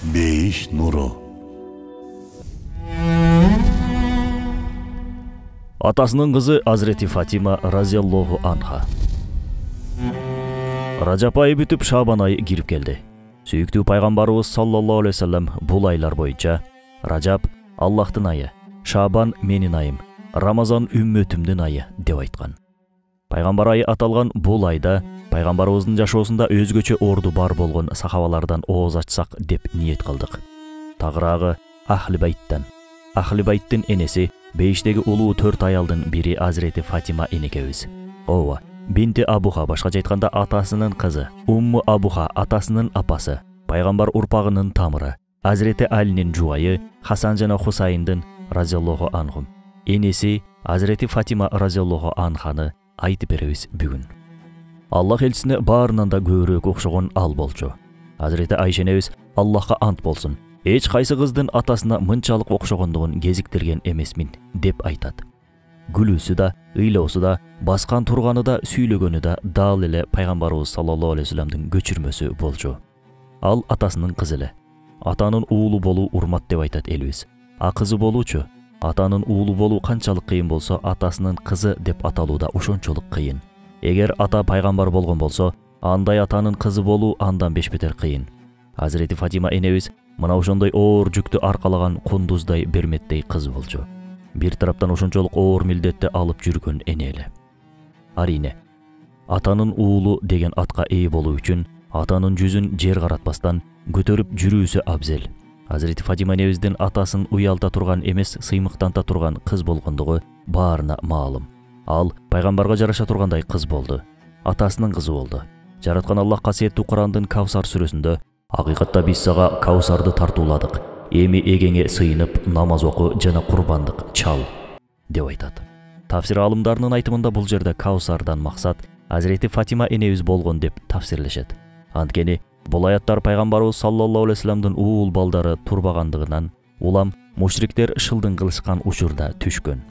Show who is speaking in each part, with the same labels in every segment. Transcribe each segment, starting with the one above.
Speaker 1: Бейиш нуру.
Speaker 2: Атасының қызы Азрети Фатима разиаллоху анха. Ражап айы бүтіп Шабан айы кирип келди. Сүйүктүү пайгамбарыбыз саллаллаху алейхи вассалам бул айлар боюнча Ражап Аллахтын айы, Шабан менин айым, Рамазан үммөтүмдүн айы деп айткан. Пайгамбар айы аталган бул айда пайгамбарыбыздын жашоосунда өзгөчө орду бар болгон сахабалардан ооз ачсак деп ниет кылдык. Тагыраагы Ахли Байттан. Ахли Байттын энеси бейиштеги улуу 4 аялдын бири Азрети Фатима энекебиз. Ооба, бинти Абуха, башкача айтканда атасынын кызы. Умму Абуха атасынын апасы, пайгамбар урпагынын тамыры. Азрети Алинин жубайы Хасан жана Хусайындын разиаллоху анхум. Энеси Азрети Фатима разиаллоху анханы айтып беребиз бүгүн. Аллах элчисине баарынан да көбүрөөк окшогон ал болчу. Азрети Айша энебиз Аллахка ант болсун, эч кайсы кыздын атасына мынчалык окшогондугун кезиктирген эмесмин деп айтат. Күлүүсү да, ыйлоосу да, баскан турганы да, сүйлөгөнү да дал эле пайгамбарыбыз саллаллаху алейхи вассаламдын көчүрмөсү болчу. Ал атасынын кызы эле. Атанын уулу болуу урмат деп айтат элибиз. А кызы болуучу, атанын уулу болуу канчалык кыйын болсо, атасынын кызы деп аталуу да ошончолук кыйын. Эгер ата пайгамбар болгон болсо, андай атанын кызы болуу андан 5 бетер кыйын. Азрети Фатима энебиз мына ошондой оор жүктү аркалаган кундуздай берметтей кыз болчу. Бир тараптан ошончолук оор милдетти алып жүргөн эне эле. Арине, атанын уулу деген атка ээ болуу үчүн атанын жүзүн жер каратпастан көтөрүп жүрүүсү абзел. Азрети Фатима энебиздин атасын уялта турган эмес, сыймыктанта турган кыз болгондугу баарына маалым. Ал пайгамбарга жараша тургандай кыз болду. Атасынын кызы болду. Жараткан Аллах касиеттүү Курандын Кавсар сүрөсүндө "Акыйкатта биз сага Кавсарды тартууладык. Эми эгеңе сыйынып намаз оку жана курбандык чал" деп айтат. Тафсир алымдарынын айтымында бул жерде Кавсардан максат Азрети Фатима энебиз болгон деп тафсирлешет. Анткени бул аяттар пайгамбарыбыз саллаллаху алейхи вассаламдын уул балдары турбагандыгынан улам мушриктер шылдың кылышкан учурда түшкөн.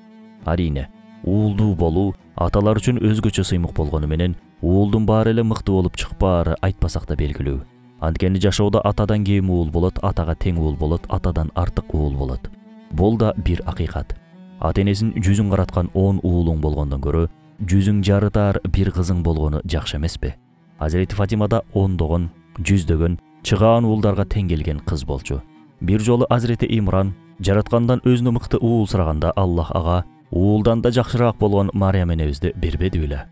Speaker 2: Арине, уулдуу болуу аталар үчүн өзгөчө сыймык болгону менен уулдун баары эле мыкты болуп чыкпаары айтпасак да белгилүү. Анткени жашоодо атадан кем уул болот, атага тең уул болот, атадан артык уул болот. Бул да бир акыйкат. Ата-энесин жүзүн караткан 10 уулуң болгондон көрө, жүзүң жарытар бир кызың болгону жакшы эмеспи? Азрети Фатимада ондогон, жүздөгөн, чыгаан уулдарга тең келген кыз болчу. Бир жолу Азрети Имран жараткандан өзүнө мыкты уул сураганда Аллах ага уулдан да жакшыраак болгон Мариям энебизди бербеди беле.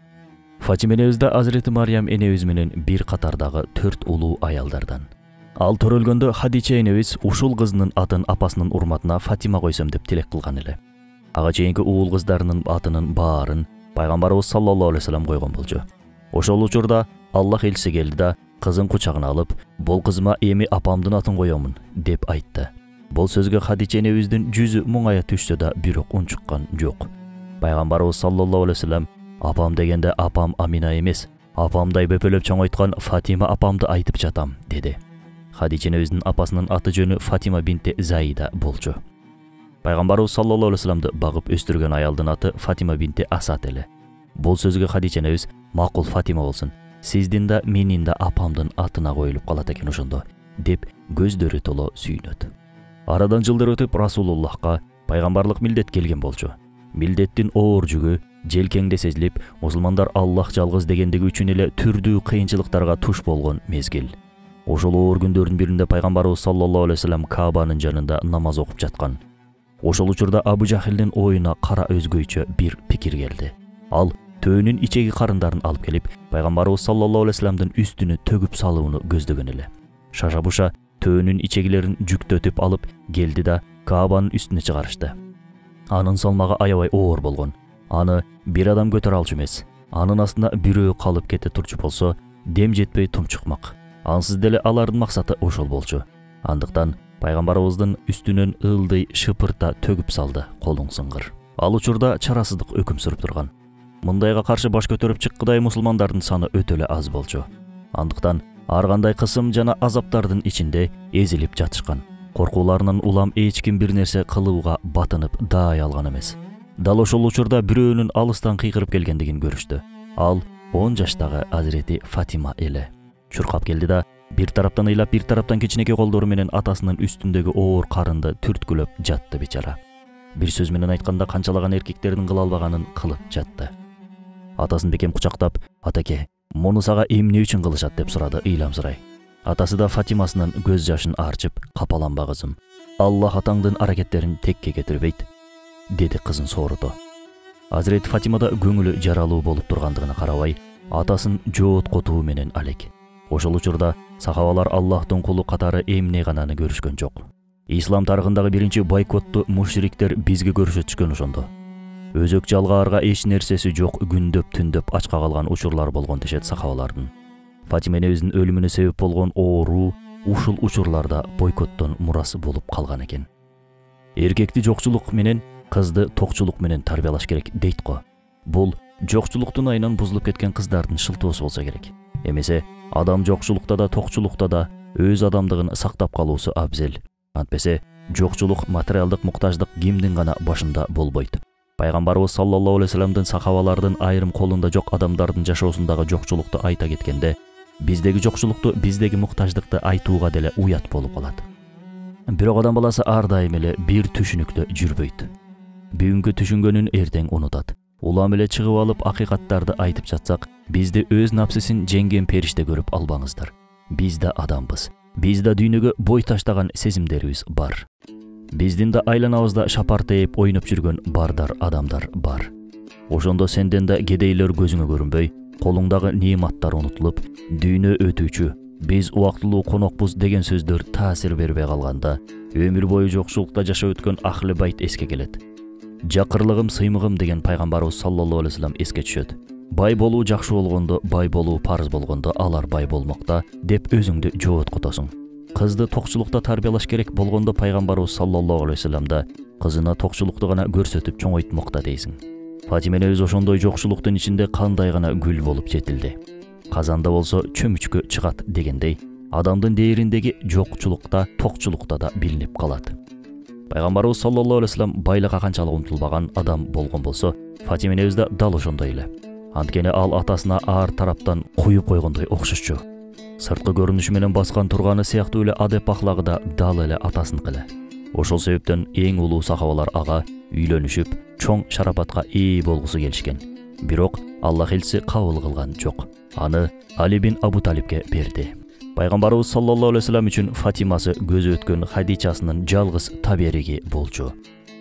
Speaker 2: Фатима энебизде Азрети Мариям энебиз менен бир катардагы 4 улуу аялдардан. Ал төрөлгөндө Хадича энебиз ушул кызынын атын апасынын урматына Фатима койсом деп тилек кылган эле. Ага чейинки уул кыздарынын атынын баарын пайгамбарыбыз саллаллаху алейхи вассалам койгон болчу. Ошол учурда Аллах элчиси келди да кызын кучагына алып, "Бул кызыма эми апамдын атын коёмун" деп айтты. Бул сөзгө Хадича энебиздин жүзү муңая түшсө да бирок унчуккан жок. Пайгамбарыбыз саллаллаху алейхи вассалам "Апам дегенде апам Амина эмес, апамдай бөпөлөп чоңойткан Фатима апамды айтып жатам" деди. Хадича энебиздин апасынын аты жөнү Фатима бинти Заида болчу. Пайгамбарыбыз саллаллаху алейхи вассаламды багып өстүргөн аялдын аты Фатима бинти Асад эле. Бул сөзгө Хадича энебиз "Макул Фатима болсун. Сиздин да менин да апамдын атына коюлуп калат экен ошондо" деп көздөрү толо сүйүнөт. Арадан жылдар өтүп Расулуллахка пайгамбарлык милдет келген болчу. Милдеттин оор жүгү желкеңде сезилип, мусулмандар Аллах жалгыз дегендиги үчүн эле түрдүү кыйынчылыктарга туш болгон мезгил. Ошол оор күндөрдүн биринде пайгамбарыбыз саллаллаху алейхи вассалам Каабанын жанында намаз окуп жаткан. Ошол учурда Абу Жахилдин оюна кара өзгөчө бир пикир келди. Ал төөнүн ичеги карындарын алып келип, пайгамбарыбыз саллаллаху алейхи вассаламдын үстүнө төгүп салууну көздөгөн эле. Шаша-буша төөнүн ичегилерин жүктөтүп алып келди да Каабанын үстүнө чыгарышты. Анын салмагы аябай оор болгон. Аны бир адам көтөрө алчу эмес. Анын астына бирөө калып кете турчу болсо, дем жетпей тумчукмак. Ансыз деле алардын максаты ошол болчу. Андыктан пайгамбарыбыздын үстүнөн ылдый шыпырта төгүп салды, колуң сыңгыр. Ал учурда чарасыздык өкүм сүрүп турган. Мындайга каршы баш көтөрүп чыккыдай мусулмандардын саны өтө эле аз болчу. Андыктан ар кандай кысым жана азаптардын ичинде эзилип жатышкан. Коркууларынан улам эч ким бир нерсе кылууга батынып даай алган эмес. Дал ошол учурда бирөөнүн алыстан кыйкырып келгендигин көрүштү. Ал 10 жаштагы Азрети Фатима эле. Чуркап келди да Bir тараптан ыйлап, bir тараптан кичинекей колдору менен атасынын үстүндөгү оор карынды түрткүлөп жатты бечара. Бир сөз менен айтканда канчалаган эркектердин кыла албаганын кылып жатты. Атасын бекем кучактап, "Атаке, муну сага эмне үчүн кылышат?" деп сурады ыйламсырай. Атасы да Фатимасынын көз жашын арчып, "Капаланба кызым. Аллах атаңдын аракеттерин текке кетирбейт", деди кызын сооруту. Азирет Фатима да көңүлү жаралуу болуп тургандыгына карабай, атасын жооткотуу менен алек. Ошол учурда сахабалар Аллахтын кулу катары эмне гананы көрүшкөн жок. Ислам тарыхындагы биринчи бойкотту мушриктер бизге көрсөтүшкөн ошондо. Өзөк жалгаарга эч нерсеси жок, күндөп түндөп ачка калган учурлар болгон дешет сахабалардын. Фатима энебиздин өлүмүнө себеп болгон оору ушул учурларда бойкоттон мурас болуп калган экен. Эркекти жокчулук менен, кызды токчулук менен тарбиялаш керек дейт го. Бул жокчулуктун айынан бузулуп кеткен кыздардын шылтоосу болсо керек. Эмесе адам жокчулукта да токчулукта да өз адамдыгын сактап калуусу абзел. Антпесе жокчулук, материалдык муктаждык кимдин гана башында болбойт. Пайгамбарыбыз саллаллаху алейхи вассаламдын сахабалардын айрым колунда жок адамдардын жашоосундагы жокчулукту айта кеткенде, биздеги жокчулукту, биздеги муктаждыкты айтууга деле уят болуп калат. Бирок адам баласы ар дайым эле бир түшүнүктө жүрбөйт. Бүгүнкү түшүнгөнүн эртең унутат. Улам эле чыгып алып акыйкаттарды айтып жатсак, бизди өз напсысын жеңген периште көрүп албаңыздар. Биз да адамбыз. Биз да дүйнөгө бой таштаган сезимдерибиз бар. Биздин да айланабызда шапар тээп ойноп жүргөн бардар адамдар бар. Ошондо сенден да кедейлер көзүңө көрүнбөй, колуңдагы неематтар унутулуп, дүйнө өтүүчү, биз убактылуу конокпуз деген сөздөр таасир бербей калганда, өмүр бою жокчулукта жашап өткөн ахли байт эске келет. Жакырлыгым, сыймыгым деген пайгамбарыбыз саллаллаху алейхи вассалам эске түшөт. Бай болуу жакшы болгондо, бай болуу парыз болгондо алар бай болмокта деп өзүңдү жооткотосуң. Кызды токчулукта тарбиялаш керек болгондо пайгамбарыбыз саллаллаху алейхи вассалам да кызына токчулукту гана көрсөтүп чоңойтмокта дейсиң. Фатима энебиз ошондой жокчулуктун ичинде кандай гана гүл болуп жетилди. Казанда болсо чөмүчкө чыгат дегендей, адамдын дээриндеги жокчулукта, токчулукта да билинип калат. Пайгамбарыбыз саллаллаху алейхи вассалам байлыкка канчалык умтулбаган адам болгон болсо, Фатима энебиз да дал ошондой эле. Анткени ал атасына ар тараптан куюп койгондой окшошчу. Сырткы көрүнүшү менен баскан турганы сыяктуу эле адеп ахлагы да дал эле атасыныкы эле. Ошол себептен эң улуу сахабалар ага үйлөнүшүп, чоң шарапатка ээ болгусу келишкен. Бирок Аллах элчиси кабыл кылган жок. Аны Али бин Абу Талибке берди. Пайгамбарыбыз саллаллаху алейхи вассалам үчүн Фатимасы көзү өткөн Хадичасынын жалгыз табериги болчу.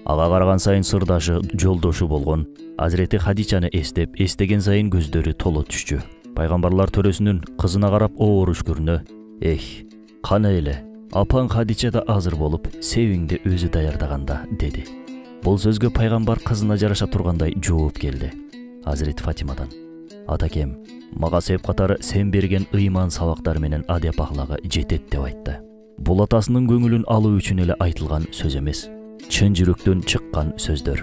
Speaker 2: Ага караган сайын сырдашы, жолдошу болгон Азирети Хадичаны эстеген сайын көздөрү толо түшчү. Пайгамбарлар төрөсүнүн кызына карап оор үшкүрүнө, "Эх, кана эле, апаң Хадича да азыр болуп, себиңди өзү даярдаганда", деди. Бул сөзгө пайгамбар кызына жараша тургандай жооп келди. Азирет Фатимадан: "Атакем, мага себеп катары сен берген ыйман сабактары менен адеп ахлагы жетет" деп айтты. Бул атасынын көңүлүн алуу үчүн эле айтылган сөз эмес, чын жүрөктөн чыккан сөздөр.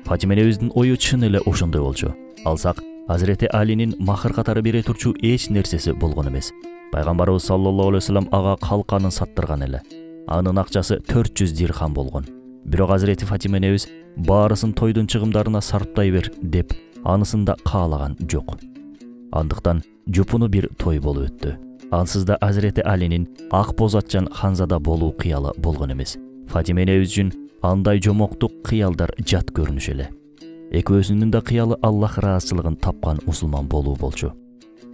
Speaker 2: Фатима энебиздин ою чын эле ошондой болчу. Алсак, Азирети Алинин махыр катары бере турчу эч нерсеси болгон эмес. Пайгамбарыбыз саллаллаху алейхи вассалам ага калканын саттырган эле. Анын акчасы 400 дирхам болгон. Бирок Азирети Фатима энебиз баарысын тойдун чыгымдарына сарптай бер деп анысын да каалаган жок. Андыктан жупуну бир той болуп өттү. Ансыз да Азирети Алинин ак боз атчан ханзада болуу кыялы болгон эмес. Фатима энебиз үчүн андай жомоктук кыялдар жат көрүнүш эле. Экөөсүнүн да кыялы Аллах ыраазычылыгын тапкан мусулман болуу болчу.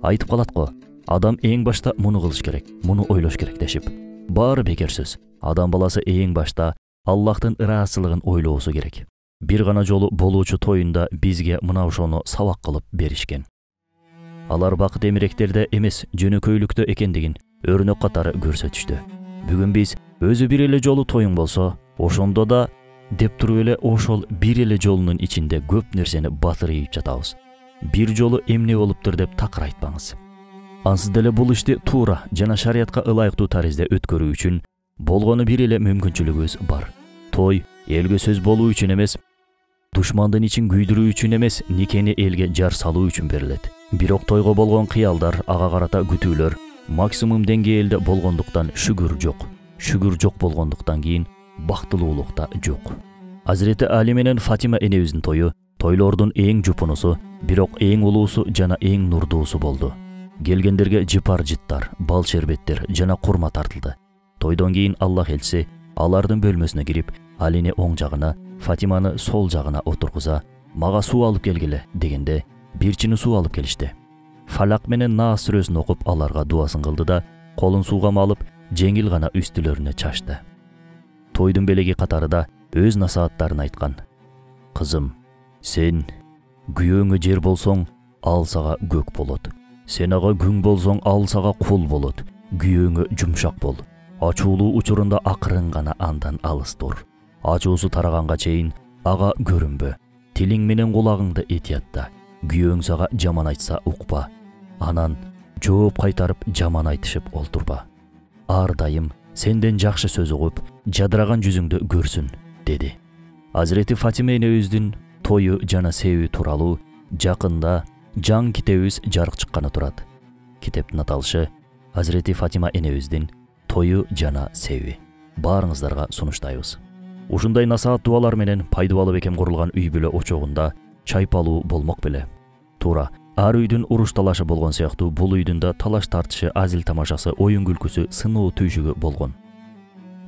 Speaker 2: Айтып калат го, адам эң башта муну кылыш керек, муну ойлош керек дешип. Баары бекер сөз. Адам баласы эң башта Аллахтын ыраазычылыгын ойлоосу керек. Бир гана жолу болуучу тоюнда бизге мына ошону сабак кылып беришкен. Алар бакыт эмиректерде эмес, жөнөкөйлүктө экендигин өрнөк катары көрсөтүштү. Бүгүн биз өзү бир эле жолу тоюң болсо, ошондо да деп туруп эле ошол бир эле жолунун ичинде көп нерсени батырып жатабыз. Бир жолу эмне болуптур деп такыр айтпаңыз. Ансыз деле бул ишти туура жана шариятка ылайыктуу таризде өткөрүү үчүн болгону бир эле мүмкүнчүлүгүбүз бар. Той элге сөз болуу үчүн эмес, душмандын ичин күйдүрүү үчүн эмес, никени элге жар салуу үчүн берилет. Бирок тойго болгон кыялдар, ага карата күтүүлөр максимум деңгээлде болгондуктан шүгүр жок. Шүгүр жок болгондуктан кийин бактылуулук да жок. Азирети Али менен Фатима энебиздин тою тойлордун эң жупунусу, бирок эң улуусу жана эң нурдуусу болду. Келгендерге жыпар жыттар, бал шербеттер жана курма тартылды. Тойдон кийин Аллах элчиси алардын бөлмөсүнө кирип, Алини оң жагына, Фатиманы сол жагына отургуза, мага суу алып келгиле дегенде, бир чыны суу алып келишти. Фалак менен Нас сүрөсүн окуп аларга дуасын кылды да, колун сууга малып, жеңил гана үстүлөрүнө чачты. Тойдун белеги катары да өз насааттарын айткан. Кызым, сен күйөөңө жер болсоң, ал сага көк болот. Сен ага күң болсоң, ал сага кул болот. Күйөөңө жумшак бол. Ачуулуу учурунда акырын гана андан алыс тур. Ачуусу тараганга чейин ага көрүнбө. Тилиң менен кулагыңды этиятта. Күйөөң сага жаман айтса укпа. Анан жооп кайтарып жаман айтышып олтурба. Ар дайым сенден жакшы сөз угуп, жадыраган жүзүңдү көрсүн, деди. Азирети Фатима энебиздин тою жана себеби тууралуу жакында жаңы китебибиз жарык чыкканы турат. Китептин аталышы Азирети Фатима энебиздин тою жана себеби. Баарыңыздарга сунуштайбыз. Ушундай насаат дуалар менен пайдубалы бекем курулган үй бүлө очогунда чайпалуу болмок беле. Туура, ар үйдүн уруш талашы болгон сыяктуу бул үйдүн да талаш тартышы, азил тамашасы, оюн күлкүсү, сыноо түйшүгү болгон.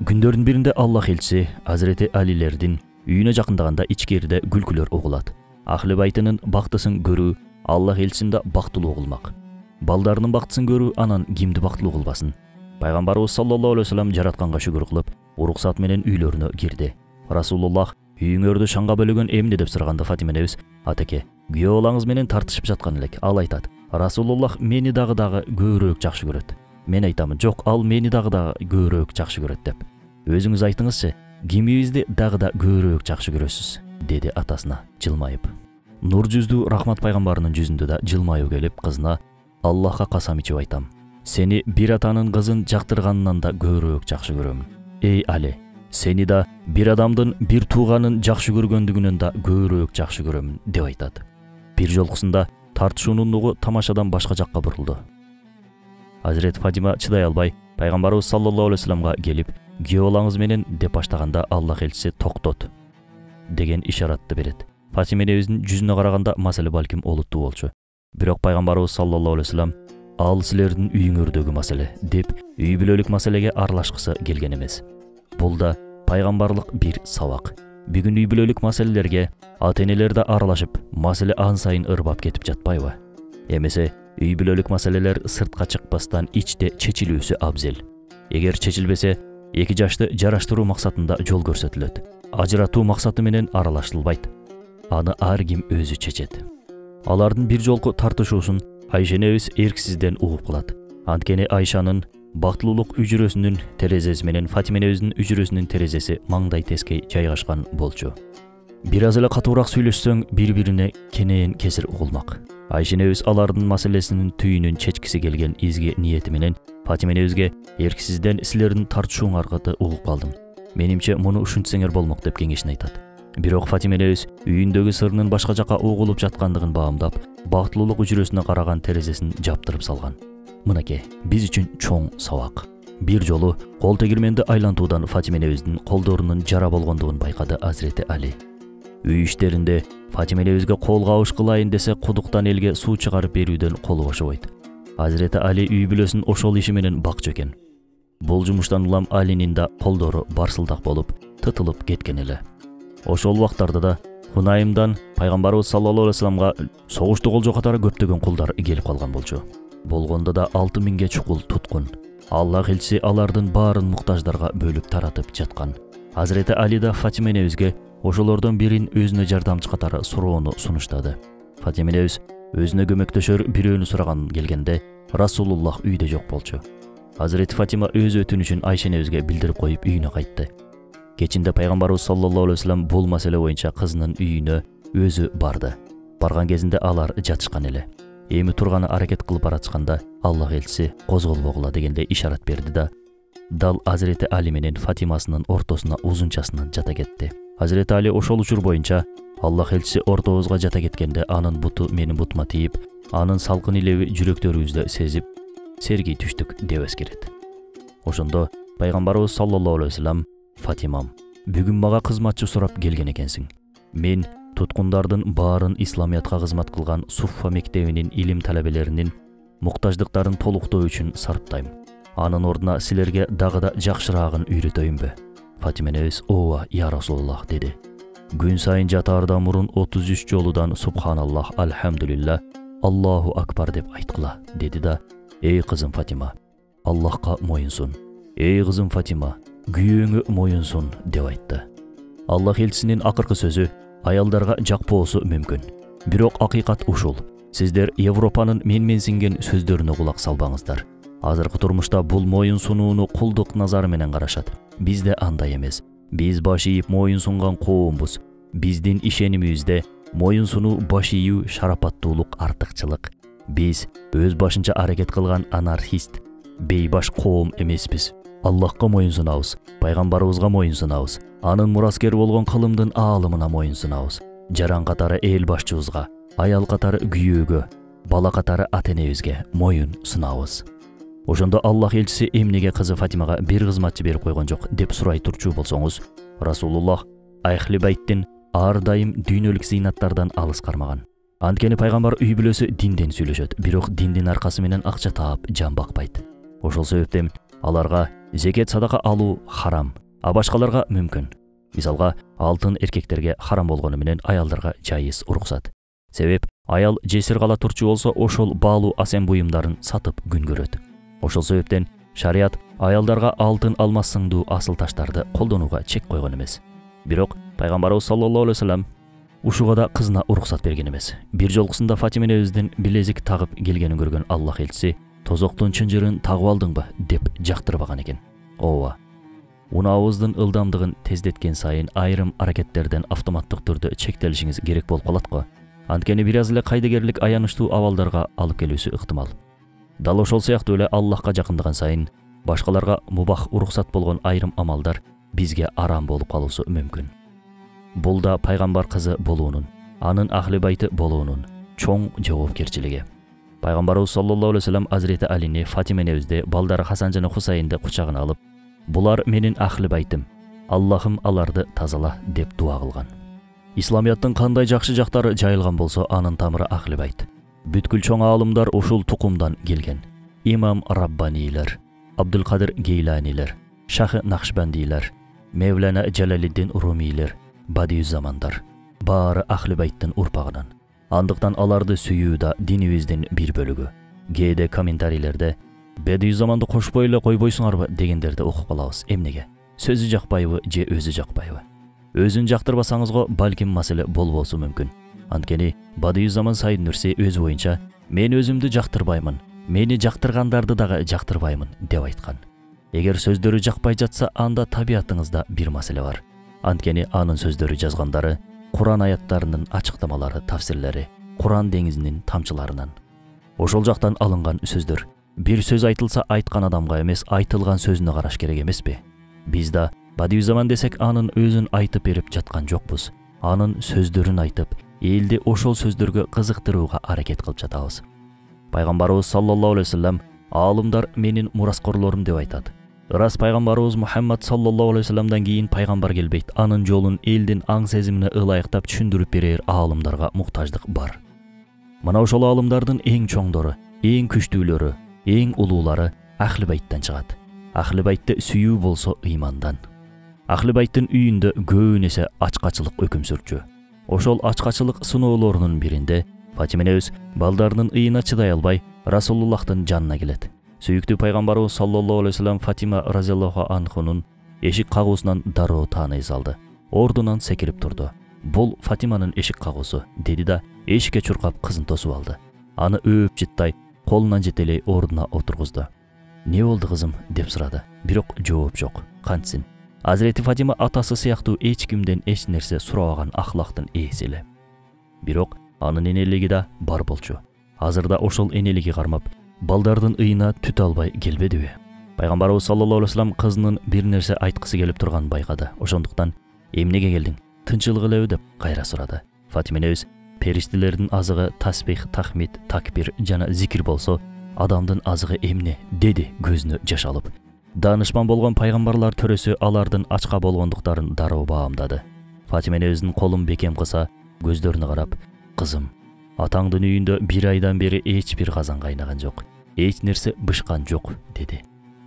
Speaker 2: Күндөрдүн биринде Аллах элчиси Азирети Алилердин үйүнө жакындаганда ичкерide күлкүлөр угулат. Ахли байтынын бактысын көрүү Аллах элчисинде бактылуу кылмак. Балдарынын бактысын көрүү анан кимди бактылуу кылбасын? Пайгамбарыбыз саллаллаху алейхи вассалам жаратканга шүгүр кылып, уруксат менен үйлөрүнө кирди. Расулуллах үйүңөрдү шаңга бөлөгөн эмне деп сураганда Фатима энебиз, атеке, күйөө балаңыз менен тартышып жаткан элек. Ал айтат, Расулуллах мени дагы көбүрөөк жакшы көрөт. Мен айтамын, жок, ал мени дагы көбүрөөк жакшы көрөт деп. Өзүңүз айтыңызчы, кимибизди дагы көбүрөөк жакшы көрөсүз? Деди атасына жылмайып. Нур жүздүү Рахмат пайгамбарынын жүзүндө да жылмаю келип, кызына Аллахка касам ичип айтам. Сени бир атанын кызын жактырганынан да көбүрөөк жакшы көрөмүн. Эй Али, сени да бир адамдын бир тууганын жакшы көргөндүгүнөн да көбүрөөк жакшы көрөмүн деп айтат. Бир жолкусунда тартышуунун нугу тамашадан башка жакка бурулду. Азирет Фатима чыдай албай, пайгамбарыбыз саллаллаху алейхи вассаламга келип, күйөө балаңыз менен деп баштаганда Аллах элчиси токтот деген ишаратты берет. Фатима энебиздин жүзүнө караганда маселе балким олуттуу болчу. Бирок пайгамбарыбыз саллаллаху алейхи вассалам ал силердин үйүңөрдөгү маселе деп үй бүлөлүк маселеге аралашкысы келген эмес. Бул да пайгамбарлык бир сабак. Бүгүн үй бүлөлүк маселелерге ата-энелер да аралашып, маселе ан сайын ырбап кетип жатпайбы? Эмесе үй бүлөлүк маселелер сыртка чыкпастан ичте чечилүүсү абзел. Эгер чечилбесе, эки жашты жараштыруу максатында жол көрсөтүлөт. Ажыратуу максаты менен аралаштырылбайт. Аны ар ким өзү чечет. Алардын бир жолку тартышуусун Айша энебиз эрксизден угуп калат. Анткени Айшанын бактылуулук үжүрөсүнүн терезеси менен Фатима энебиздин үжүрөсүнүн терезеси маңдай тескей жайгашкан болчу. Бир аз эле катуураак сүйлөшсөң, бири-бирине кенен кесир угулмак. Айша энебиз алардын маселесинин түйүнүн чечкиси келген изги ниети менен Фатима энебизге эрксизден силердин тартышууңарга угуп калдым. Менимче муну ушинтсеңер болмок деп кеңешин айтат. Бирок Фатима энебиз үйүндөгү сырынын башка жака угулуп жаткандыгын баамдап, бактылуулук үжүрөсүнө караган терезесин жаптырып салган. Мынакей, биз үчүн чоң сабак. Бир жолу кол тегирменди айлантуудан Фатима энебиздин колдорунун жара болгондугун байкады Азирети Али. Үй иштеринде Фатима энебизге кол кабыш кылайын десе, кудуктан элге суу чыгарып берүүдөн колу бошобойт. Азирети Али үй бүлөсүн ошол иши менен бакчу экен. Бул жумуштан улам Алинин да колдору барсылдак болуп, тытылып кеткен эле. Ошол убактарда да Хунайымдан пайгамбарыбыз саллаллаху алейхи вассаламга согушту колжо катары көптөгөн кулдар келип калган болчу. Болгондо да 6000ге чукул туткун. Аллах элчиси алардын баарын муктаждарга бөлүп таратып жаткан. Азирети Али да Фатима энебизге ошолордон бирин өзүнө жардамчы катары суроону сунуштады. Фатима энебиз өзүнө көмөктөшөр бирөөнү сураганын келгенде Расулуллах үйдө жок болчу. Азирети Фатима өз өтүнүчүн Айша энебизге билдирип коюп үйүнө кайтты. Кечинде пайгамбарыбыз саллаллаху алейхи вассалам бул маселе боюнча кызынын үйүнө өзү барды. Барган кезинде алар жатышкан эле. Эми турганы аракет кылып баратышканда Аллах элчиси козголбогула дегенде ишарат берди да, дал Азирети Али менен Фатимасынын ортосуна узунчасынан жата кетти. Азирети Али ошол учур боюнча Аллах элчиси ортобузга жата кеткенде анын буту менин бутума тийип, анын салкын илеби жүрөктөрүбүздө сезип, серги түштүк дебес керек. Ошондо пайгамбарыбыз саллаллаху алейхи вассалам: Фатимам, бүгүн мага кызматчы сурап келген экенсиң. Мен туткундардын баарын исламиятка кызмат кылган Суффа мектебинин илим талабелеринин муктаждыктарын толуктоо үчүн сарптайм. Анын ордуна силерге дагы да жакшыраагын үйрөтөйүнбү? Фатима энебиз ооба я Расулуллах деди. Күн сайын жатаардан мурун 33 жолудан Субханаллах, Альхамдулилла, Аллаху акбар деп айткыла деди да, эй кызым Фатима, Аллахка моюнсун. Эй кызым Фатима, күйөөңө моюнсун деп айтты. Аллах элчисинин акыркы сөзү аялдарга жакпоосу мүмкүн. Бирок акыйкат ушул. Сиздер Европанын менменсинген сөздөрүнө кулак салбаңыздар. Азыркы турмушта бул моюнсунууну кулдук назары менен карашат. Бизде андай эмес. Биз баш ийип моюнсунган коомбуз. Биздин ишенимибизде моюнсунуу баш ийүү шарапаттуулук, артыкчылык. Биз өз башынча аракет кылган анархист, бейбаш коом эмеспиз. Аллахка моюнсунабыз, пайгамбарыбызга моюнсунабыз, анын мураскери болгон кылымдын аалымына моюнсунабыз. Жаран катары эл башчыбызга, аял катары күйөөгө, бала катары ата-энебизге моюн сунабыз. Ошондо Аллах элчиси эмнеге кызы Фатимага бир кызматчы берип койгон жок деп сурай турчу болсоңуз, Расулуллах Ахли байттин ар дайым дүйнөлүк зыйнаттардан алыс кармаган. Анткени пайгамбар үй бүлөсү динден сүйлөшөт, бирок диндин аркасы менен акча таап жан бакпайт. Ошол себептен аларга зекет садака алуу харам, а башкаларга мүмкүн. Мисалга, алтын эркектерге харам болгону менен аялдарга жайыз уруксат. Себеп аял жесир кала турчу болсо ошол баалуу асем буюмдарын сатып күн көрөт. Ошол себептен шарият аялдарга алтын алмас сыңдуу асыл таштарды колдонууга чек койгон эмес. Бирок пайгамбарыбыз саллаллаху алейхи вассалам ушуга да кызына уруксат берген эмес. Бир жолкусунда Фатима энебиздин билезик тагып келгенин көргөн Аллах элчиси тозоктун чынжырын тагып алдыңбы деп жактырбаган экен. Ооба. Унаабыздын ылдамдыгын тездеткен сайын айрым аракеттерден автоматтык түрдө чектелишиңиз керек болуп калат го. Анткени бир аз эле кайдыгерлик аянычтуу абалдарга алып келүүсү ыктымал. Дал ошол сыяктуу эле Аллахка жакындаган сайын башкаларга мубах уруксат болгон айрым амалдар бизге арам болуп калуусу мүмкүн. Бул да пайгамбар кызы болуунун, анын ахли байты болуунун чоң жоопкерчилиги. Пайгамбарыбыз саллаллаху алейхи вассалам Азирети Алини, Фатима энебизди, балдары Хасан жана Хусайнды кучагына алып, булар менин ахли байтым, Аллахым аларды тазала деп дуа кылган. Исламияттын кандай жакшы жактары жайылган болсо, анын тамыры ахли байт. Бүткүл чоң аалымдар ушул тукумдан келген. Имам Раббанилер, Абдулкадир Гейланилер, Шахы Накшбандилер, Мевлана Жалалиддин Румилер, Бадиюззамандар баары ахли байттын урпагынан. Андыктан аларды сүйүү да динибиздин бир бөлүгү. Кээде комментарийлерде Бадиюззаманды кошпой эле койбойсуңарбы дегендерди окуп калабыз. Эмнеге? Сөзү жакпайбы же өзү жакпайбы? Өзүн жактырбасаңызго балким маселе болбосу мүмкүн. Анткени Бадиюззаман Сайд Нурси өз боюнча мен өзүмдү жактырбаймын, мени жактыргандарды дагы жактырбаймын деп айткан. Эгер сөздөрү жакпай жатса, анда табиятыңызда бир маселе бар. Анткени анын сөздөрү жазгандары Куран аяттарынын ачыктамалары, тафсирлери, Куран деңизинин тамчыларынан. Ошол жактан алынган сөздөр. Бир сөз айтылса айткан адамга эмес, айтылган сөзүнө караш керек эмеспи? Биз да Бадиюззаман десек анын өзүн айтып берип жаткан жокпуз. Анын сөздөрүн айтып, элди ошол сөздөргө кызыктырууга аракет кылып жатабыз. Пайгамбарыбыз саллаллаху алейхи вассалам аалымдар менин мураскорлорум деп айтат. Рас пайгамбарыбыз Мухаммад саллаллаху алейхи вассаламдан кийин пайгамбар келбейт. Анын жолун элдин аң сезимине ылайыктап түшүндүрүп берер аалымдарга муктаждык бар. Мына ошол аалымдардын эң чоңдору, эң күчтүүлөрү, эң улуулары ахли байттан чыгат. Ахли байтты сүйүү болсо ыймандан. Ахли байттын үйүндө көбүн эсе ачкачылык өкүм сүрчү. Ошол ачкачылык сыноолорунун биринде Фатима энебиз балдарынын ыйына чыдай албай Расулуллахтын жанына келет. Сүйүктүү пайгамбарыбыз саллаллаху алейхи вассалам Фатима разияллаху анхунун эшик кагуусунан дароо тааный алды. Ордунан секирип турду. Бул Фатиманын эшик кагуусу деди да эшикке чуркап кызын тосуп алды. Аны өөп жыттай колунан жетелей ордуна отургузду. Не болду кызым деп сурады. Бирок жооп жок. Кантсин? Азирети Фатима атасы сыяктуу эч кимден эч нерсе сурабаган ахлактын ээси эле. Бирок анын энелиги да бар болчу. Азырда ошол энелиги кармап, балдардын ыйына түтө албай келбедиби? Пайгамбарыбыз саллаллаху алейхи вассалам кызынын бир нерсе айткысы келип турганын байкады. Ошондуктан эмнеге келдиң? Тынчылык элеби деп кайра сурады. Фатима энебиз периштелердин азыгы тасбих, тахмид, такбир жана зикир болсо, адамдын азыгы эмне деди көзүнө жаш алып. Данышман болгон пайгамбарлар төрөсү алардын ачка болгондуктарын дароо баамдады. Фатима энебиздин колун бекем кыса, көздөрүнө карап, кызым, Атаңдын үйүндө 1 айдан бери эч бир казан кайнаган жок, эч нерсе бышкан жок, деди.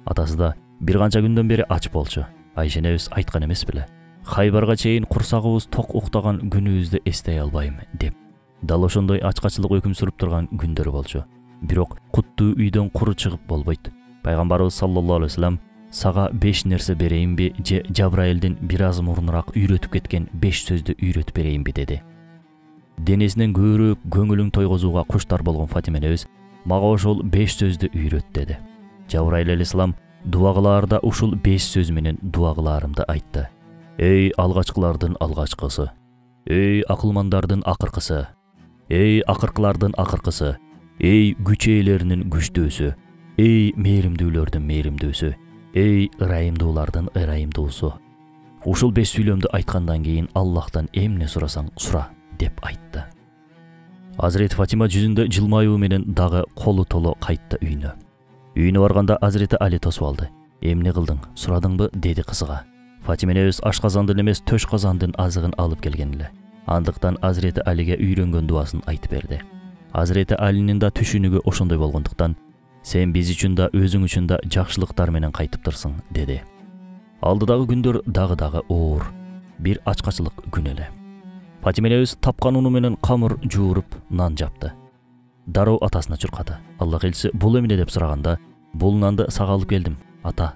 Speaker 2: Атасы да бир канча күндөн бери ач болчу. Айшенебиз айткан эмес беле? Хайбарга чейин курсагыбыз ток уктаган күнүбүздү эстей албайм деп. Дал ошондой ачкачылык өкүм сүрүп турган күндөр болчу. Бирок куттуу үйдөн куру чыгып болбойт. Пайгамбарыбыз саллаллаху алейхи вассалам сага 5 нерсе берейинби же Жабраилдин бир аз мурунураак үйрөтүп кеткен 5 сөздү үйрөтүп берейинби деди. Денесинен көбүрөөк көңүлүң тойгозууга куштар болгон Фатима энебиз мага ошол 5 сөздү үйрөт деди. Жабраил алейхиссалам дуа кылаарда ушул 5 сөз менен дуа кылаарымды айтты. Эй алгачкылардын алгачкысы, эй акылмандардын акыркысы, эй акыркылардын акыркысы, эй күч ээлеринин күчтөөсү, эй мээримдүүлөрдүн мээримдүүсү, эй ырайымдуулардын ырайымдуусу. Ушул 5 сүйлөмдү айткандан кийин Аллахтан эмне сурасаң сура деп айтты. Азирети Фатима жүзүндө жылмаюу менен дагы колу толо кайтты үйүнө. Үйүнө барганда Азирети Али тосуп алды. Эмне кылдың, сурадыңбы, деди кызыга. Фатима энебиз ашказандын эмес төш казандын азыгын алып келген эле. Андыктан Азирети Алиге үйрөнгөн дуасын айтып берди. Азирети Алинин да түшүнүгү ошондой болгондуктан сен биз үчүн да өзүң үчүн да жакшылыктар менен кайтыптырсың, деди. Алдыдагы күндөр дагы оор, бир ачкачылык күн эле. Фатима энебиз тапкан уну менен камыр жууруп нан жапты. Дароо атасына чуркады. Аллах элчиси бул эмне деп сураганда, бул нанды сага алып келдим, ата.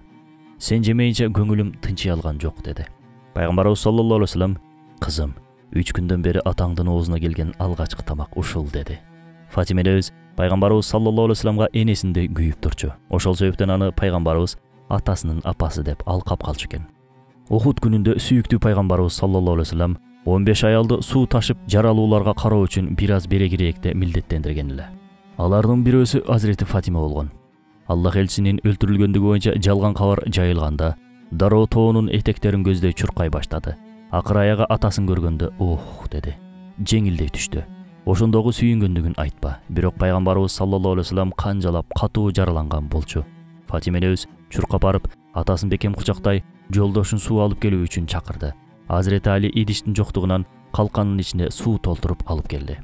Speaker 2: Сен жемейинче көңүлүм тынчый алган жок, деди. Пайгамбарыбыз саллаллаху алейхи вассалам, кызым, 3 күндөн бери атаңдын оозуна келген алгачкы тамак ушул, деди. Фатима энебиз пайгамбарыбыз саллаллаху алейхи вассаламга энесиндей күйүп турчу. Ошол себептен аны пайгамбарыбыз атасынын апасы деп алкап калчу экен. Ухуд күнүндө сүйүктүү пайгамбарыбыз саллаллаху алейхи вассалам 15 аялды суу ташып жаралууларга кароо үчүн бир аз берегирээкте милдеттендирген эле. Алардын бирөөсү Азирети Фатима болгон. Аллах элчисинин өлтүрүлгөндүгү боюнча жалган кабар жайылганда, дароо тоонун этектерин көздөй чуркай баштады. Акыр аягы атасын көргөндө, "Ох", деди. Жеңилдей түштү. Ошондогу сүйүнгөндүгүн айтпа. Бирок пайгамбарыбыз саллаллаху алейхи вассалам канжалап катуу жараланган болчу. Фатима энебиз чуркап барып, атасын бекем кучактай, жолдошун суу алып келүү үчүн чакырды. Азирети Али идиштин жоктугунан калканын ичине суу толтуруп алып келди.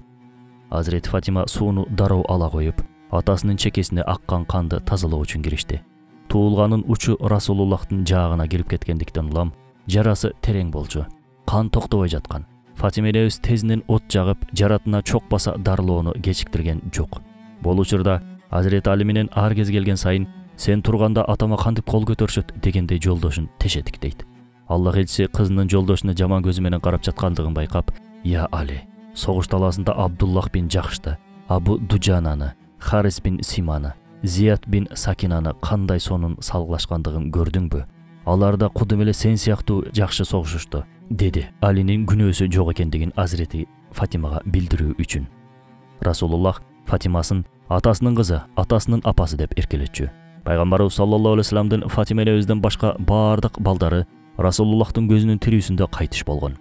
Speaker 2: Азирети Фатима сууну дароо ала коюп, атасынын чекесине аккан канды тазалоо үчүн киришти. Туулганын учу Расулуллахтын жаагына кирип кеткендиктен улам жарасы терең болчу. Кан токтобой жаткан. Фатима энебиз тезинен от жагып, жаратына чокпаса дарылоону кечиктирген жок. Бул учурда Азирети Али менен ар кез келген сайын "Сен турганда атама кантип кол көтөрүшөт" дегендей жолдошун тешетиктейт. Аллах элчиси кызынын жолдошуна жаман көзү менен карап жаткандыгын байкап, "Я Али, согуш талаасында Абдуллах бин Жакшты, Абу Дуджананы, Харис бин Симаны, Зият бин Сакинаны кандай сонун салгылашкандыгын көрдүңбү? Алар да кудум эле сен сыяктуу жакшы согушушту", деди. Алинин күнөөсү жок экендигин Азирети Фатимага билдирүү үчүн. Расулуллах Фатимасын атасынын кызы, атасынын апасы деп эркелетчү. Пайгамбарыбыз саллаллаху алейхи вассаламдын Фатима энебизден башка бардык балдары Расулуллахтын көзүнүн тирүүсүндө кайтыш болгон.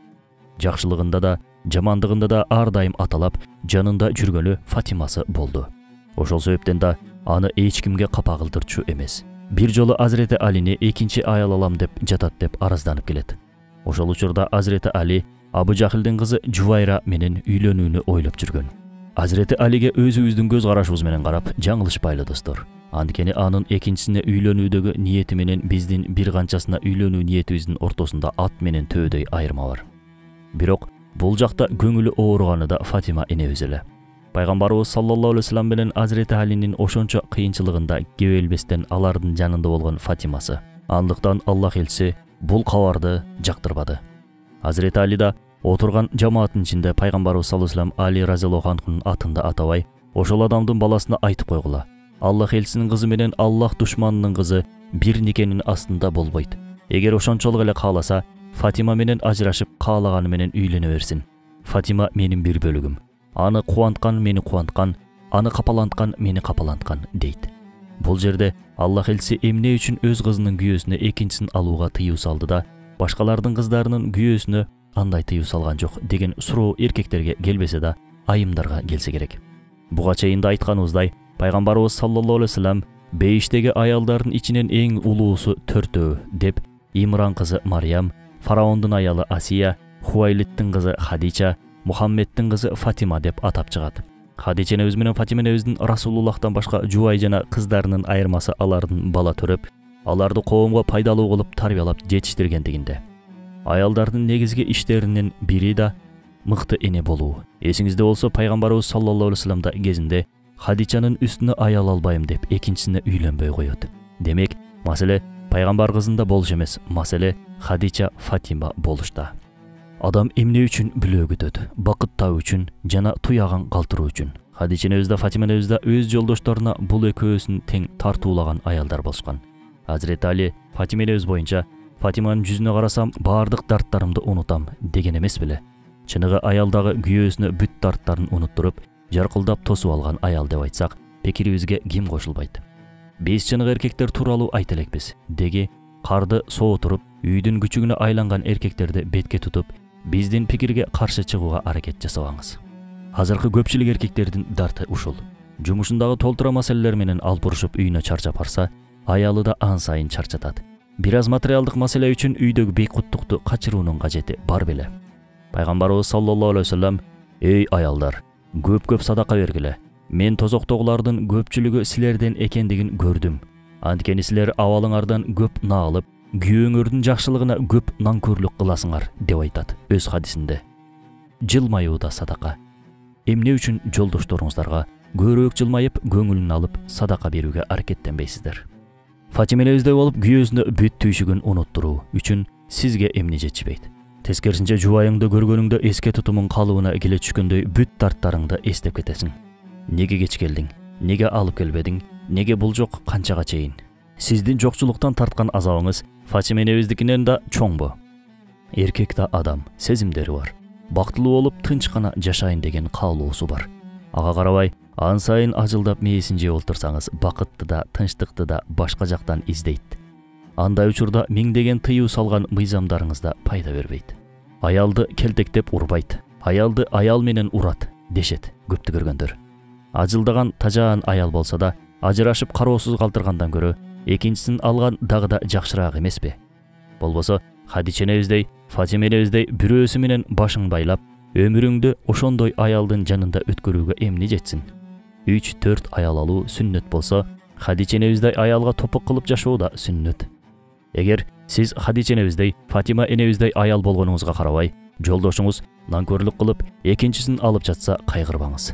Speaker 2: Жакшылыгында да, жамандыгында да ар дайым аталап, жанында жүргөнү Фатимасы болду. Ошол себептен да аны эч кимге капа кылдырчу эмес. Бир жолу Азирети Алини экинчи аял алам деп жатат деп аразданып келет. Ошол учурда Азирети Али Абу Жахилдин кызы Жувайра менен үйлөнүүнү ойлоп жүргөн. Азирети Алиге өзүбүздүн көз карашыбыз менен карап, жаңылышпайлы достор. Анткени анын экинчисине үйлөнүүдөгү ниети менен биздин бир канчасына үйлөнүү ниетибиздин ортосунда ат менен төөдөй айырма бар. Бирок бул жакта көңүлү ооруганы да Фатима энебиз эле. Пайгамбарыбыз саллаллаху алейхи вассалам менен Азирети Алинин ошончо кыйынчылыгында кебелбестен алардын жанында болгон Фатимасы. Андыктан Аллах элчиси бул кабарды жактырбады. Азирети Али да отурган жамааттын ичинде Пайгамбарыбыз саллаллаху алейхи вассалам Али разияллаху анхунун атында атабай, ошол адамдын баласына айтып койгула: "Аллах элчисинин кызы менен Аллах душманынын кызы бир никенин астында болбойт. Эгер ошончолук эле кааласа, Фатима менен ажырашып, каалаганы менен үйлөнө берсин. Фатима менин бир бөлүгүм. Аны кубанткан мени кубанткан, аны капаланткан мени капаланткан", дейт. Бул жерде Аллах элчиси эмне үчүн өз кызынын күйөөсүнө экинчисин алууга тыюу салды да, башкалардын кыздарынын күйөөсүнө андай тыюу салган жок деген суроо эркектерге келбесе да, айымдарга келсе керек. Буга чейин да айтканыбыздай, Пайгамбарыбыз саллаллаху алейхи вассалам бейиштеги аялдардын ичинен эң улуусу 4 деп Имран кызы Мариям, фараондун аялы Асия, Хуайлиттин кызы Хадича, Мухаммедтин кызы Фатима деп атап чыгат. Хадича энебиз менен Фатима энебиздин Расулуллахтан башка жубай жана кыздарынын айырмасы алардын бала төрөп, аларды коомго пайдалуу кылып тарбиялап жетиштиргендигинде. Аялдардын негизги иштеринин бири да мыкты эне болуу. Эсиңизде болсо, пайгамбарыбыз саллаллаху алейхи вассалам да кезинде Хадичанын үстүнө аял албайм деп экинчисине үйлөнбөй коет. Демек, маселе пайгамбар кызында болуш эмес, маселе Хадича Фатима болушта. Адам эмне үчүн бүлөгүтөт? Бакыт табуу үчүн жана туяган калтыруу үчүн. Хадича энебиз да Фатима энебиз да өз жолдошторуна бул экөөсүн тең тартуулаган аялдар болушкан. Азирет Али Фатима энебиз боюнча Фатиманын жүзүнө карасам баардык дарттарымды унутам деген эмес беле. Чыныгы аялдагы күйөөсүнө бүт дарттарын унуттуруп, жаркылдап тосуп алган аял деп айтсак, пикирибизге ким кошулбайт? Биз чыныгы эркектер тууралуу айта элекпиз. Деги карды соотуруп, үйдүн күчүгүнө айланган эркектерди бетке тутуп, биздин пикирге каршы чыгууга аракет жасабаңыз. Азыркы көпчүлүк эркектердин дарты ушул. Жумушундагы толтура маселелер менен алпурушуп үйүнө чарчап барса, аялы да ан сайын чарчатат. Бир аз материалдык маселе үчүн үйдөгү бейкуттукту качыруунун кажети бар беле. Пайгамбарыбыз саллаллаху алейхи вассалам: "Эй аялдар, көп садака бергиле. Мен тозоктогулардын көпчүлүгү силерден экендигин көрдүм. Анткени силер абалыңардан көп наалып, күйөөңөрдүн жакшылыгына көп нанкөрлүк кыласыңар" деп айтат өз хадисинде. Жылмаюу да садака. Эмне үчүн жолдошторуңуздарга көбүрөөк жылмайып, көңүлүн алып садака берүүгө аракеттенбейсиздер? Фатима энебиздей болуп, күйөөсүнө бүт түйшүгүн унуттуруу үчүн сизге эмне жетишпейт? Тескерисинче, жубайыңды көргөнүңдө эске тутумуң калыбына келе түшкөндөй бүт дарттарыңды эстеп кетесиң. Неге кеч келдиң? Неге алып келбедиң? Неге бул жок канчага чейин? Сиздин жокчулуктан тарткан азабыңыз Фатима энебиздикинен да чоңбу? Эркек да адам, сезимдери бар. Бактылуу болуп, тынч гана жашайын деген каалоосу бар. Ага карабай, ан сайын ажылдап мээсин жеп олтурсаңыз, бакытты да, тынчтыкты да башка жактан издейт. Андай учурда миңдеген тыюу салган мыйзамдарыңыз да пайда бербейт. Аялды келтектеп урбайт, аялды аял менен урат дешет көптү көргөндөр. Ажылдаган тажаан аял болсо да, ажырашып кароосуз калтыргандан көрө экинчисин алган дагы да жакшыраак эмеспи? Болбосо Хадича энебиздей, Фатима энебиздей бирөөсү менен башың байлап, өмүрүңдү ошондой аялдын жанында өткөрүүгө эмне жетсин? 3-4 аял алуу сүннөт болсо, Хадича энебиздей аялга топук кылып жашоо да сүннөт. Эгер сиз Хадича энебиздей, Фатима энебиздей аял болгонуңузга карабай, жолдошуңуз нанкөрлүк кылып, экинчисин алып жатса, кайгырбаңыз.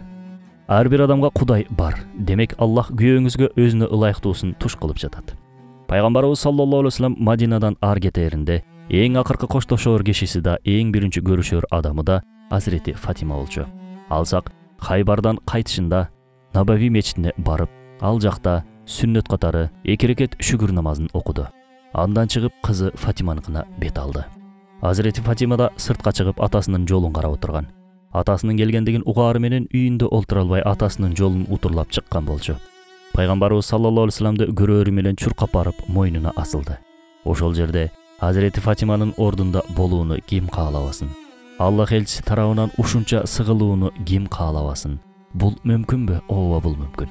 Speaker 2: Ар бир адамга Кудай бар. Демек, Аллах күйөөңүзгө өзүнө ылайыктуусун туш кылып жатат. Пайгамбарыбыз саллаллаху алейхи вассалам Мадинадан ар кетээринде эң акыркы коштошоор кишиси да, эң биринчи көрүшөр адамы да Азирети Фатима болчу. Алсак, Хайбардан кайтышында Набави мечитине барып, ал жакта сүннөт катары 2 рекет шүгүр намазын окуду. Андан чыгып кызы Фатиманыкына бет алды. Азирети Фатима да сыртка чыгып атасынын жолун карап отурган. Атасынын келгендигин угаары менен үйүндө олтура албай атасынын жолун утурлап чыккан болчу. Пайгамбарыбыз саллаллаху алейхи вассаламды көрөөрү менен чуркап барып мойнуна асылды. Ошол жерде Азирети Фатиманын ордунда болууну ким каалабасын? Аллах элчиси тарабынан ушунча сыгылууну ким каалабасын? Бул мүмкүнбү? Ооба, бул мүмкүн.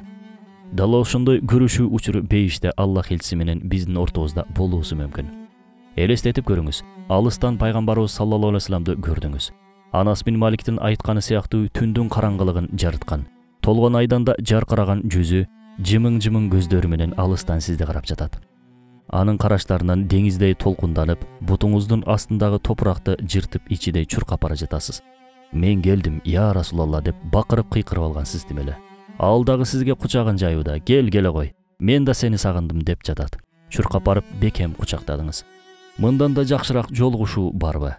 Speaker 2: Дал ошондой көрүшүү учуру бейиште Аллах элчиси менен биздин ортобузда болуусу мүмкүн. Элестетип көрүңүз, алыстан пайгамбарыбыз саллаллаху алейхи вассаламды көрдүңүз. Анас бин Маликтин айтканы сыяктуу түндүн караңгылыгын жарыткан, толгон айдан да жаркыраган жүзү, жымың-жымың көздөрү менен алыстан сизди карап жатат. Анын караштарынан деңиздей толкунданып, бутуңуздун астындагы топуракты жыртып ичидей чуркап бара жатасыз. Мен келдим, я Расулалла деп бакырып кыйкырып алган сиз демеле. Ал дагы сизге кучагын жайууда, келе кой, мен да сени сагындым деп жатат. Чуркап барып бекем кучактадыңыз. Мындан да жакшыраак жолугушуу барбы?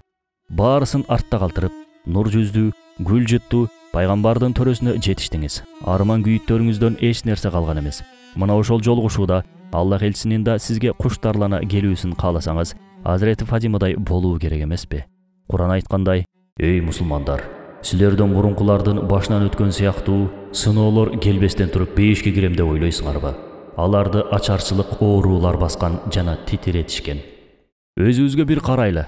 Speaker 2: Баарысын артта калтырып, нур жүздүү, гүл жыттуу пайгамбардын төрөсүнө жетиштиңиз. Арман күйүттөрүңүздөн эч нерсе калган эмес. Мына ошол жолугушууда Аллах элчисинин да сизге куштарлана келүүсүн кааласаңыз, Азирети Фатимадай болуу керек эмеспи? Куран айткандай: "Эй мусулмандар, силерден мурункулардын башынан өткөн сыяктуу сыноолор келбестен туруп бейишке кирем деп ойлойсуңарбы? Аларды ачарчылык, оорулар баскан жана титиретишкен. Өзүбүзгө бир карайлы.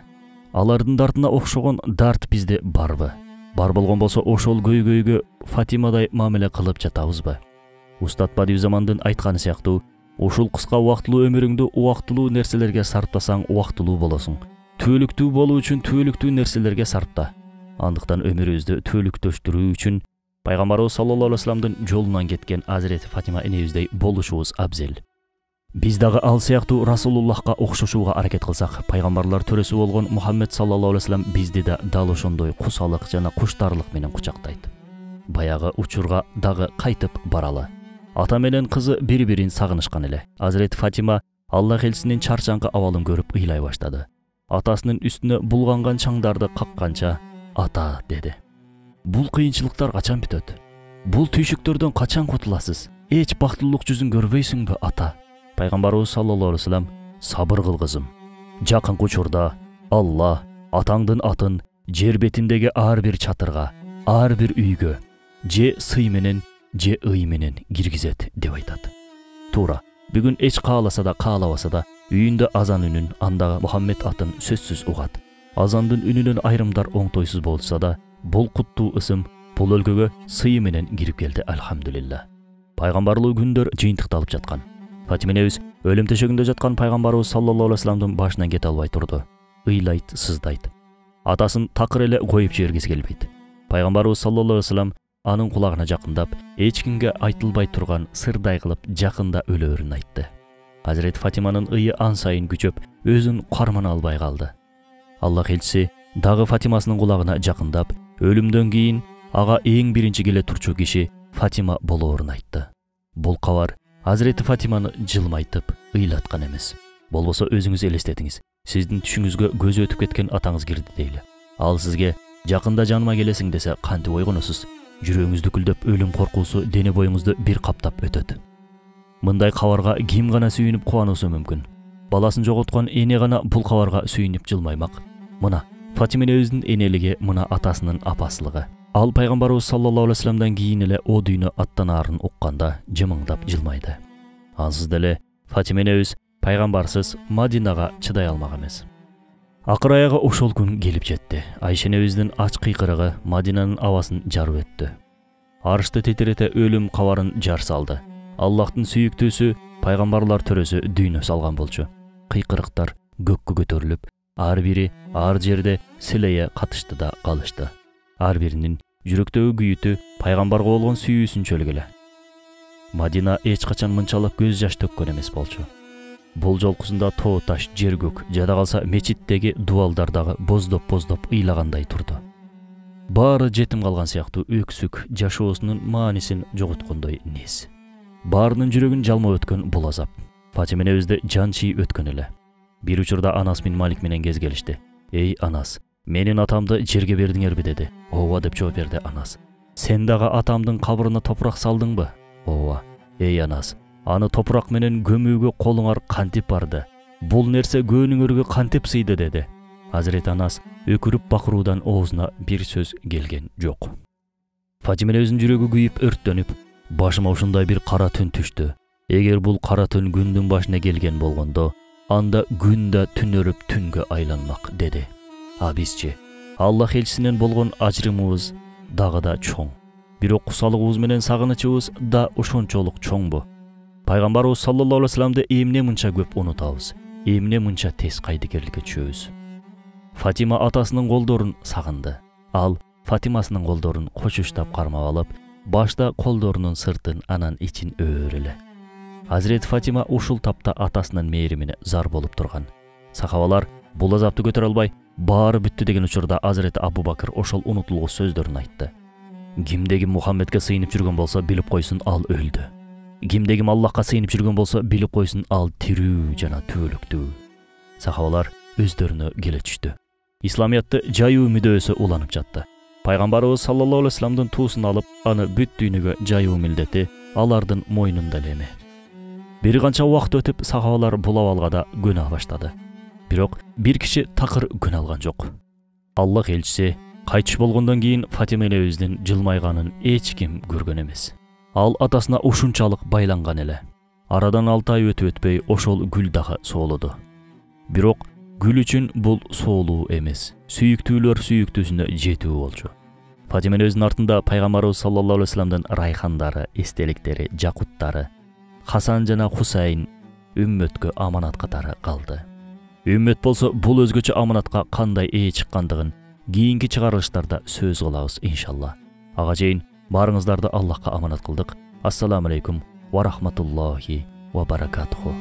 Speaker 2: Алардын дартына окшогон дарт бизде барбы? Бар болгон болсо ошол көйгөйгө Фатимадай мамиле кылып жатабызбы?" Устат Бадиузамандын айтканы сыяктуу, ушул кыска убактылуу өмүрүңдү убактылуу нерселерге сарптасаң убактылуу болосуң. Түбөлүктүү болуу үчүн түбөлүктүү нерселерге сарпта. Андыктан өмүрүбүздү түбөлүктөштүрүү үчүн Пайгамбарыбыз саллаллаху алейхи вассаламдын жолунан кеткен Азирети Фатима энебиздей болушубуз абзел. Биз дагы ал сыяктуу Расулуллахка окшошууга аракет кылсак, пайгамбарлар төрөсү болгон Мухаммед саллаллаху алейхи вассалам бизди да дал ошондой кусалык жана куштарлык менен кучактайт. Баягы учурга дагы кайтып баралы. Ата менен кызы бири-бирин сагынышкан эле. Азирети Фатима Аллах элчисинин чарчаңкы абалын көрүп ыйлай баштады. Атасынын үстүнө булганган чаңдарды какканча "Ата" деди. "Бул кыйынчылыктар качан бүтөт? Бул түйшүктөрдөн качан кутуласыз? Эч бактылуулук жүзүн көрбөйсүңбү, ата?" Пайгамбарыбыз саллаллаху алейхи вассалам: "Сабыр кыл, кызым. Жакынкы учурда Алла атаңдын атын жер бетиндеги ар бир чатырга, ар бир үйгө же сый менен, же ый менен киргизет" деп айтат. Туура. Бүгүн эч кааласа да, каалабаса да үйүндө азан үнүн, андагы Мухаммед атын сөзсүз угат. Азандын үнүнөн айрымдар оңтойсуз болса да, бул куттуу ысым бул өлкөгө сый менен кирип келди, альхамдулилла. Пайгамбарлуу күндөр жыйынтыкталып жаткан. Фатима энебиз өлүм төшөгүндө жаткан пайгамбарыбыз саллаллаху алейхи вассаламдын башынан кете албай турду. Ыйлайт, сыздайт. Атасын такыр эле коюп жибергиси келбейт. Пайгамбарыбыз саллаллаху алейхи вассалам анын кулагына жакындап, эч кимге айтылбай турган сырдай кылып жакында өлөөрүн айтты. Азирети Фатиманын ыйы ан сайын күчөп, өзүн кармана албай калды. Аллах элчиси дагы Фатимасынын кулагына жакындап, өлүмдөн кийин ага эң биринчи келе турчу киши Фатима болоорун айтты. Бул кабар Азирети Фатиманы жылмайтып, ыйлаткан эмес. Болбосо өзүңүз элестетиңиз. Сиздин түшүңүзгө көзү өтүп кеткен атаңыз кирди дейли. Ал сизге "Жакында жаныма келесиң" десе, кантип ойгоносуз? Жүрөгүңүз дүкүлдөп, өлүм коркуусу дене боюңузду бир каптап өтөт. Мындай кабарга ким гана сүйүнүп кубануусу мүмкүн? Баласын жоготкон эне гана бул кабарга сүйүнүп жылмаймак. Мына Фатима энебиздин энелиги, мына атасынын апасылыгы. Ал пайгамбарыбыз саллаллаху алейхи вассаламдан кийин эле о дүйнө аттанаарын укканда жымыңдап жылмайды. Ансыз деле Фатима энебиз пайгамбарсыз Мадинага чыдай алмак эмес. Акыр аягы ошол күн келип жетти. Айша энебиздин ач кыйкырыгы Мадинанын абасын жарып өттү. Арышты тетирете өлүм кабарын жар салды. Аллахтын сүйүктүүсү, пайгамбарлар төрөсү дүйнө салган болчу. Кыйкырыктар көккө көтөрүлүп, ар бири ар жерде силeye катышты да калышты. Ар биринин жүрөктөгү күйүтү пайгамбарга болгон сүйүүсүнчөлүк эле. Мадина эч качан мынчалык көз жаш төккөн эмес болчу. Бул жолкусунда тоо таш, жер көк, жада калса мечиттеги дуалдар дагы боздоп ыйлагандай турду. Баары жетим калган сыяктуу өксүк жашоосунун маанисин жоготкондой нес. Баарынын жүрөгүн жалмап өткөн бул азап Фатима энебизде жан чий өткөн эле. Бир учурда Анас бин Малик менен кез келишти. "Эй Анас, менин атамды жерге бердиңерби?" деди. "Ооба" деп жооп берди Анас. "Сен дагы атамдын кабырына топурак салдыңбы?" "Ооба." "Эй Анас, аны топурак менен көмүүгө колуңар кантип барды? Бул нерсе көөнүңөргө кантип сыйды?" деди. Азирет Анас өкүрүп бакыруудан оозуна бир сөз келген жок. Фатима энебиздин жүрөгү күйүп, өрттөнүп, "Башыма ушундай бир кара түн түштү. Эгер бул кара түн күндүн башына келген болгондо, анда күн да түнөрүп түнгө айланмак" деди. А бизчи? Аллах элчисинен болгон ажырымыбыз дагы да чоң. Бирок кусалыгыбыз менен сагынычыбыз да ошончолук чоңбу? Пайгамбарыбыз саллаллаху алейхи вассаламды эмне мынча көп унутабыз? Эмне мынча тез кайдыгерликке түшөбүз? Фатима атасынын колдорун сагынды. Ал Фатимасынын колдорун кочуштап кармап алып, башта колдорунун сыртын, анан ичин өөр эле. Азирет Фатима ушул тапта атасынын мээримине зар болуп турган. Сахабалар бул азапты көтөрө албай, баары бүттү деген учурда Азирет Абу Бакыр ошол унутулгус сөздөрүн айтты. "Кимде-ким Мухаммедке сыйынып жүргөн болсо, билип койсун, ал өлдү. Кимде-ким Аллахка сыйынып жүргөн болсо, билип койсун, ал тирүү жана түбөлүктүү." Сахабалар өздөрүнө келе түштү. Исламиятты жайуу мүдөөсү уланып жатты. Пайгамбарыбыз саллаллаху алейхи вассаламдын туусун алып, аны бүт дүйнөгө жайуу милдети алардын мойнунда эле эме. Бир канча убакыт өтүп, сахабалар бул абалга да көнө баштады. Бирок бир киши такыр көнө алган жок. Аллах элчиси кайтыш болгондон кийин Фатима энебиздин жылмайганын эч ким көргөн эмес. Ал атасына ушунчалык байланган эле. Арадан 6 ай өтүп өтпөй ошол гүл дагы соолоду. Бирок гүл үчүн бул соолуу эмес, сүйүктүүлөр сүйүктүүсүнө жетүү болчу. Фатима энебиздин артында пайгамбарыбыз саллаллаху алейхи вассаламдын райхандары, эстеликтери, жакуттары, Хасан жана Хусайн үммөткө аманат катары калды. Үммөт болсо бул өзгөчө аманатка кандай ээ чыккандыгын кийинки чыгарылыштарда сөз кылабыз иншалла. Ага чейин Барыңыздарды Аллахқа аманат кылдык. Ассаламу алейкум ва рахматуллахи ва баракатуху.